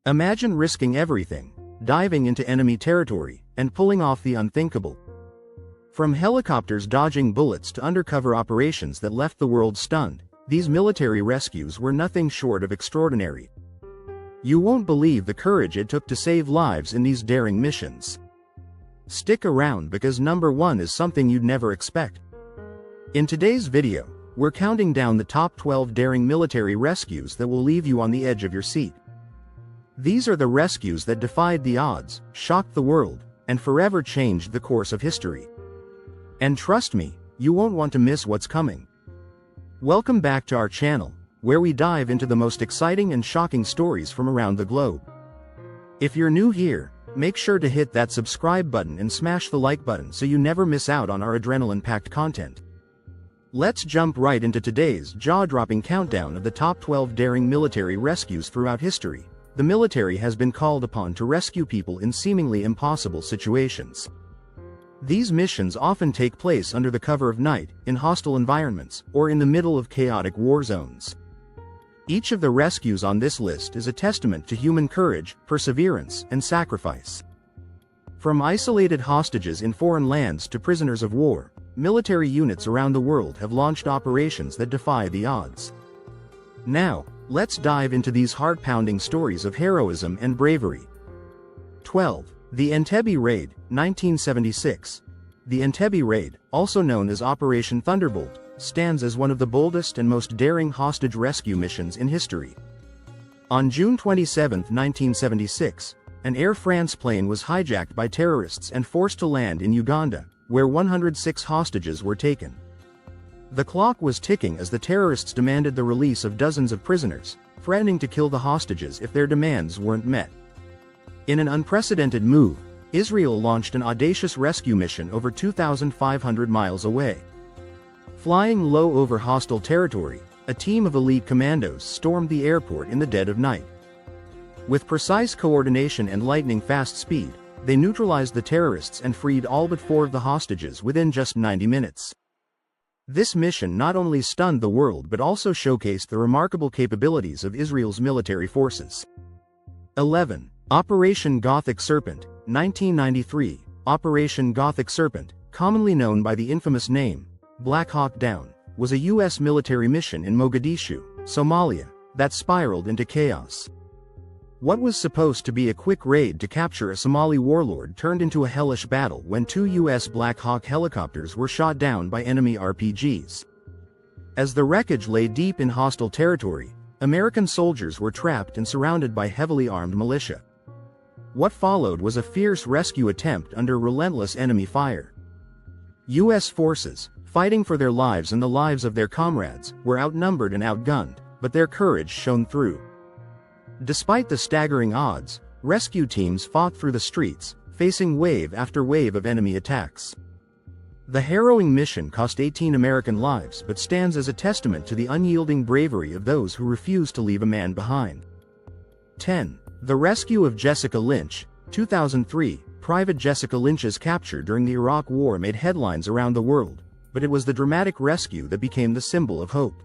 Imagine risking everything, diving into enemy territory, and pulling off the unthinkable. From helicopters dodging bullets to undercover operations that left the world stunned, these military rescues were nothing short of extraordinary. You won't believe the courage it took to save lives in these daring missions. Stick around because number 1 is something you'd never expect. In today's video, we're counting down the top 12 daring military rescues that will leave you on the edge of your seat. These are the rescues that defied the odds, shocked the world, and forever changed the course of history. And trust me, you won't want to miss what's coming. Welcome back to our channel, where we dive into the most exciting and shocking stories from around the globe. If you're new here, make sure to hit that subscribe button and smash the like button so you never miss out on our adrenaline-packed content. Let's jump right into today's jaw-dropping countdown of the top 12 daring military rescues throughout history. The military has been called upon to rescue people in seemingly impossible situations. These missions often take place under the cover of night, in hostile environments, or in the middle of chaotic war zones. Each of the rescues on this list is a testament to human courage, perseverance, and sacrifice. From isolated hostages in foreign lands to prisoners of war, military units around the world have launched operations that defy the odds. Now, let's dive into these heart-pounding stories of heroism and bravery. 12. The Entebbe Raid, 1976. The Entebbe Raid, also known as Operation Thunderbolt, stands as one of the boldest and most daring hostage rescue missions in history. On June 27, 1976, an Air France plane was hijacked by terrorists and forced to land in Uganda, where 106 hostages were taken. The clock was ticking as the terrorists demanded the release of dozens of prisoners, threatening to kill the hostages if their demands weren't met. In an unprecedented move, Israel launched an audacious rescue mission over 2,500 miles away. Flying low over hostile territory, a team of elite commandos stormed the airport in the dead of night. With precise coordination and lightning-fast speed, they neutralized the terrorists and freed all but 4 of the hostages within just 90 minutes. This mission not only stunned the world but also showcased the remarkable capabilities of Israel's military forces. 11. Operation Gothic Serpent, 1993. Operation Gothic Serpent, commonly known by the infamous name, Black Hawk Down, was a U.S. military mission in Mogadishu, Somalia, that spiraled into chaos. What was supposed to be a quick raid to capture a Somali warlord turned into a hellish battle when 2 U.S. Black Hawk helicopters were shot down by enemy RPGs. As the wreckage lay deep in hostile territory, American soldiers were trapped and surrounded by heavily armed militia. What followed was a fierce rescue attempt under relentless enemy fire. U.S. forces, fighting for their lives and the lives of their comrades, were outnumbered and outgunned, but their courage shone through. Despite the staggering odds, rescue teams fought through the streets, facing wave after wave of enemy attacks. The harrowing mission cost 18 American lives but stands as a testament to the unyielding bravery of those who refuse to leave a man behind. 10. The rescue of Jessica Lynch, 2003. Private Jessica Lynch's capture during the Iraq War made headlines around the world, but it was the dramatic rescue that became the symbol of hope.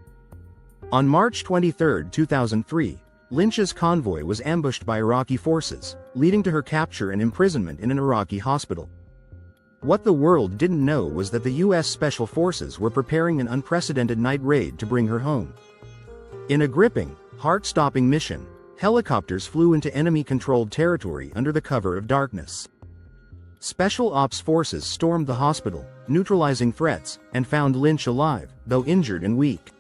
On March 23, 2003, Lynch's convoy was ambushed by Iraqi forces, leading to her capture and imprisonment in an Iraqi hospital. What the world didn't know was that the U.S. Special Forces were preparing an unprecedented night raid to bring her home. In a gripping, heart-stopping mission, helicopters flew into enemy-controlled territory under the cover of darkness. Special Ops forces stormed the hospital, neutralizing threats, and found Lynch alive, though injured and weak.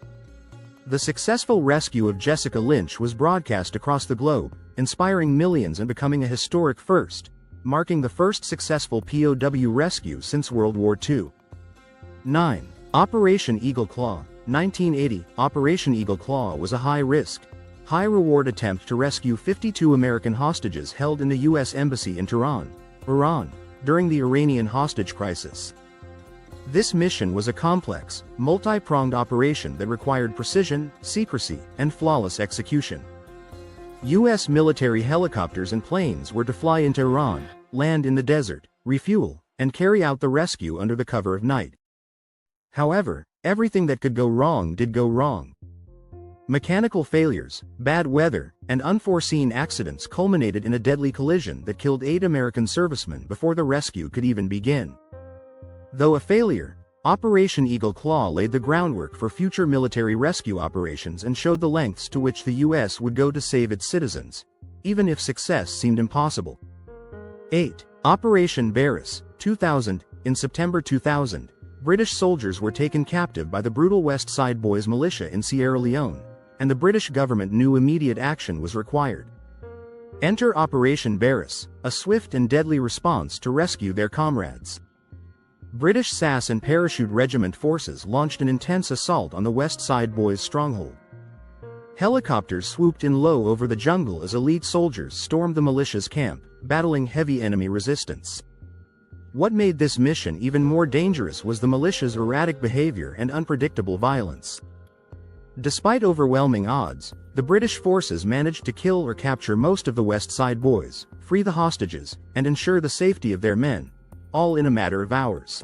The successful rescue of Jessica Lynch was broadcast across the globe, inspiring millions and becoming a historic first, marking the first successful POW rescue since World War II. 9. Operation Eagle Claw, 1980. Operation Eagle Claw was a high-risk, high-reward attempt to rescue 52 American hostages held in the U.S. Embassy in Tehran, Iran, during the Iranian hostage crisis. This mission was a complex, multi-pronged operation that required precision, secrecy, and flawless execution. U.S. military helicopters and planes were to fly into Iran, land in the desert, refuel, and carry out the rescue under the cover of night. However, everything that could go wrong did go wrong. Mechanical failures, bad weather, and unforeseen accidents culminated in a deadly collision that killed 8 American servicemen before the rescue could even begin. Though a failure, Operation Eagle Claw laid the groundwork for future military rescue operations and showed the lengths to which the U.S. would go to save its citizens, even if success seemed impossible. 8. Operation Barris, 2000. In September 2000, British soldiers were taken captive by the brutal West Side Boys militia in Sierra Leone, and the British government knew immediate action was required. Enter Operation Barris, a swift and deadly response to rescue their comrades. British SAS and Parachute Regiment forces launched an intense assault on the West Side Boys' stronghold. Helicopters swooped in low over the jungle as elite soldiers stormed the militia's camp, battling heavy enemy resistance. What made this mission even more dangerous was the militia's erratic behavior and unpredictable violence. Despite overwhelming odds, the British forces managed to kill or capture most of the West Side Boys, free the hostages, and ensure the safety of their men, all in a matter of hours.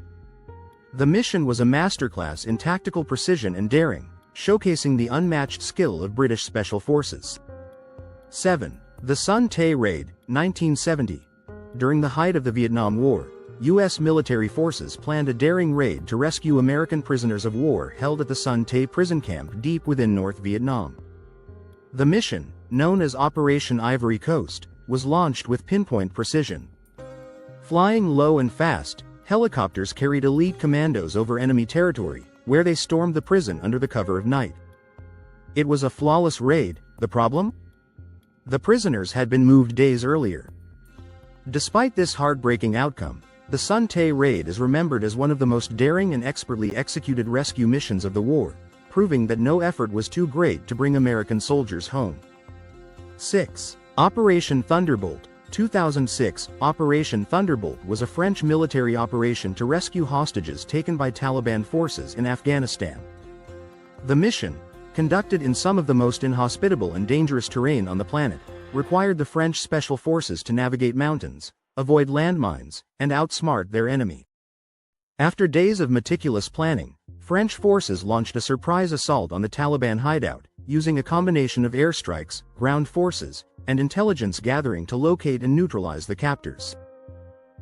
The mission was a masterclass in tactical precision and daring, showcasing the unmatched skill of British Special Forces. 7. The Sun Tay Raid, 1970. During the height of the Vietnam War, U.S. military forces planned a daring raid to rescue American prisoners of war held at the Sun Tay prison camp deep within North Vietnam. The mission, known as Operation Ivory Coast, was launched with pinpoint precision. Flying low and fast, helicopters carried elite commandos over enemy territory, where they stormed the prison under the cover of night. It was a flawless raid. The problem? The prisoners had been moved days earlier. Despite this heartbreaking outcome, the Sun Tay Raid is remembered as one of the most daring and expertly executed rescue missions of the war, proving that no effort was too great to bring American soldiers home. 6. Operation Thunderbolt, 2006. Operation Thunderbolt was a French military operation to rescue hostages taken by Taliban forces in Afghanistan. The mission, conducted in some of the most inhospitable and dangerous terrain on the planet, required the French special forces to navigate mountains, avoid landmines, and outsmart their enemy. After days of meticulous planning, French forces launched a surprise assault on the Taliban hideout, using a combination of airstrikes, ground forces, and intelligence gathering to locate and neutralize the captors.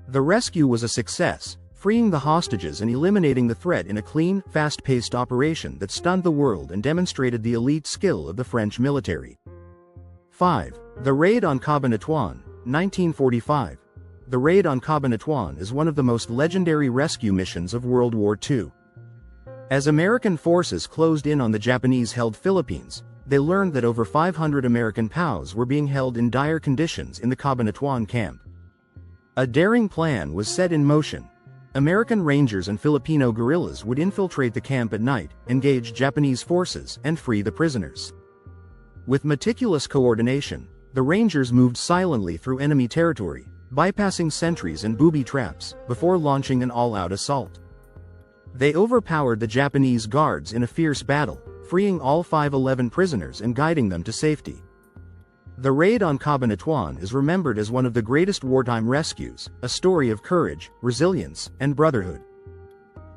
The rescue was a success, freeing the hostages and eliminating the threat in a clean, fast-paced operation that stunned the world and demonstrated the elite skill of the French military. 5. The Raid on Cabanatuan, 1945. The Raid on Cabanatuan is one of the most legendary rescue missions of World War II. As American forces closed in on the Japanese-held Philippines, they learned that over 500 American POWs were being held in dire conditions in the Cabanatuan camp. A daring plan was set in motion. American Rangers and Filipino guerrillas would infiltrate the camp at night, engage Japanese forces, and free the prisoners. With meticulous coordination, the Rangers moved silently through enemy territory, bypassing sentries and booby traps, before launching an all-out assault. They overpowered the Japanese guards in a fierce battle, freeing all 511 prisoners and guiding them to safety. The Raid on Cabanatuan is remembered as one of the greatest wartime rescues, a story of courage, resilience, and brotherhood.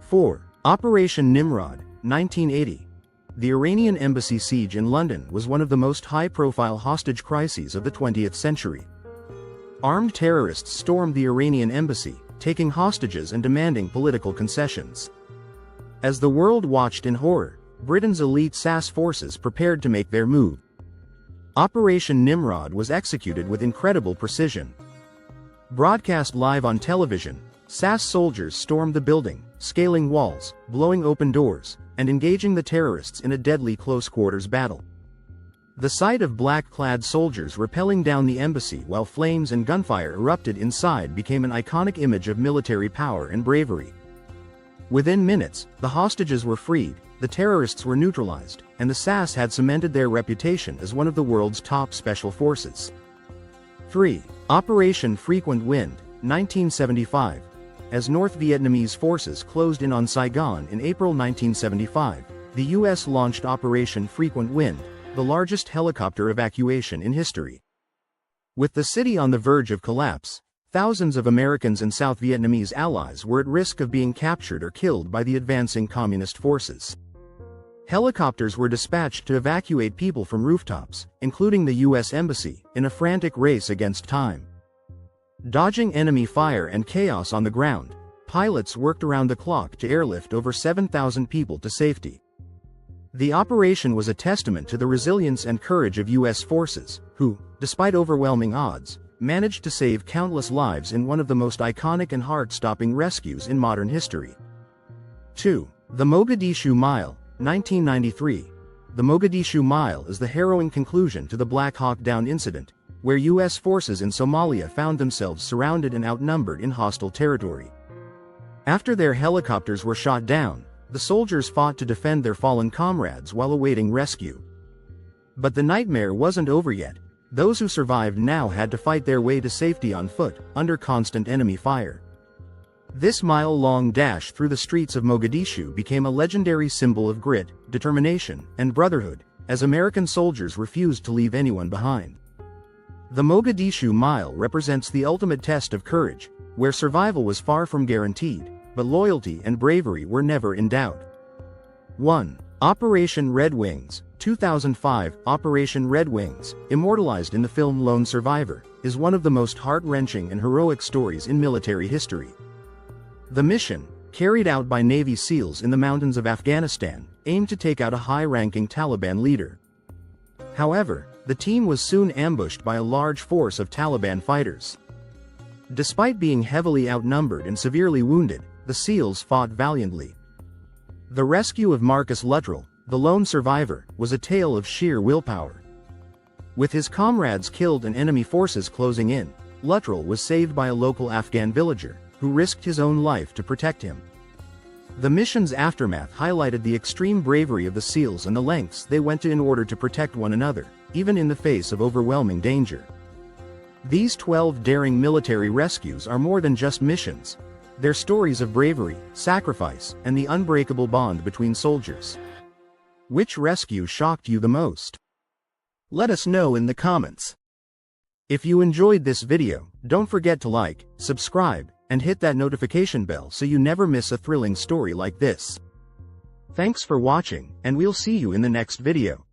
4. Operation Nimrod, 1980. The Iranian embassy siege in London was one of the most high-profile hostage crises of the 20th century. Armed terrorists stormed the Iranian embassy, taking hostages and demanding political concessions. As the world watched in horror, Britain's elite SAS forces prepared to make their move. Operation Nimrod was executed with incredible precision. Broadcast live on television, SAS soldiers stormed the building, scaling walls, blowing open doors, and engaging the terrorists in a deadly close-quarters battle. The sight of black-clad soldiers rappelling down the embassy while flames and gunfire erupted inside became an iconic image of military power and bravery. Within minutes, the hostages were freed, the terrorists were neutralized, and the SAS had cemented their reputation as one of the world's top special forces. 3. Operation Frequent Wind, 1975. As North Vietnamese forces closed in on Saigon in April 1975, the U.S. launched Operation Frequent Wind, the largest helicopter evacuation in history. With the city on the verge of collapse, thousands of Americans and South Vietnamese allies were at risk of being captured or killed by the advancing communist forces. Helicopters were dispatched to evacuate people from rooftops, including the U.S. Embassy, in a frantic race against time. Dodging enemy fire and chaos on the ground, pilots worked around the clock to airlift over 7,000 people to safety. The operation was a testament to the resilience and courage of U.S. forces, who, despite overwhelming odds, managed to save countless lives in one of the most iconic and heart-stopping rescues in modern history. 2. The Mogadishu Mile, 1993. The Mogadishu Mile is the harrowing conclusion to the Black Hawk Down incident, where U.S. forces in Somalia found themselves surrounded and outnumbered in hostile territory. After their helicopters were shot down, the soldiers fought to defend their fallen comrades while awaiting rescue. But the nightmare wasn't over yet. Those who survived now had to fight their way to safety on foot, under constant enemy fire. This mile-long dash through the streets of Mogadishu became a legendary symbol of grit, determination, and brotherhood, as American soldiers refused to leave anyone behind. The Mogadishu Mile represents the ultimate test of courage, where survival was far from guaranteed, but loyalty and bravery were never in doubt. 1. Operation Red Wings, 2005. Operation Red Wings, immortalized in the film Lone Survivor, is one of the most heart-wrenching and heroic stories in military history. The mission, carried out by Navy SEALs in the mountains of Afghanistan, aimed to take out a high-ranking Taliban leader. However, the team was soon ambushed by a large force of Taliban fighters. Despite being heavily outnumbered and severely wounded, the SEALs fought valiantly. The rescue of Marcus Luttrell, the lone survivor, was a tale of sheer willpower. With his comrades killed and enemy forces closing in, Luttrell was saved by a local Afghan villager, who risked his own life to protect him. The mission's aftermath highlighted the extreme bravery of the SEALs and the lengths they went to in order to protect one another, even in the face of overwhelming danger. These 12 daring military rescues are more than just missions. They're stories of bravery, sacrifice, and the unbreakable bond between soldiers. Which rescue shocked you the most? Let us know in the comments. If you enjoyed this video, don't forget to like, subscribe, and hit that notification bell so you never miss a thrilling story like this. Thanks for watching, and we'll see you in the next video.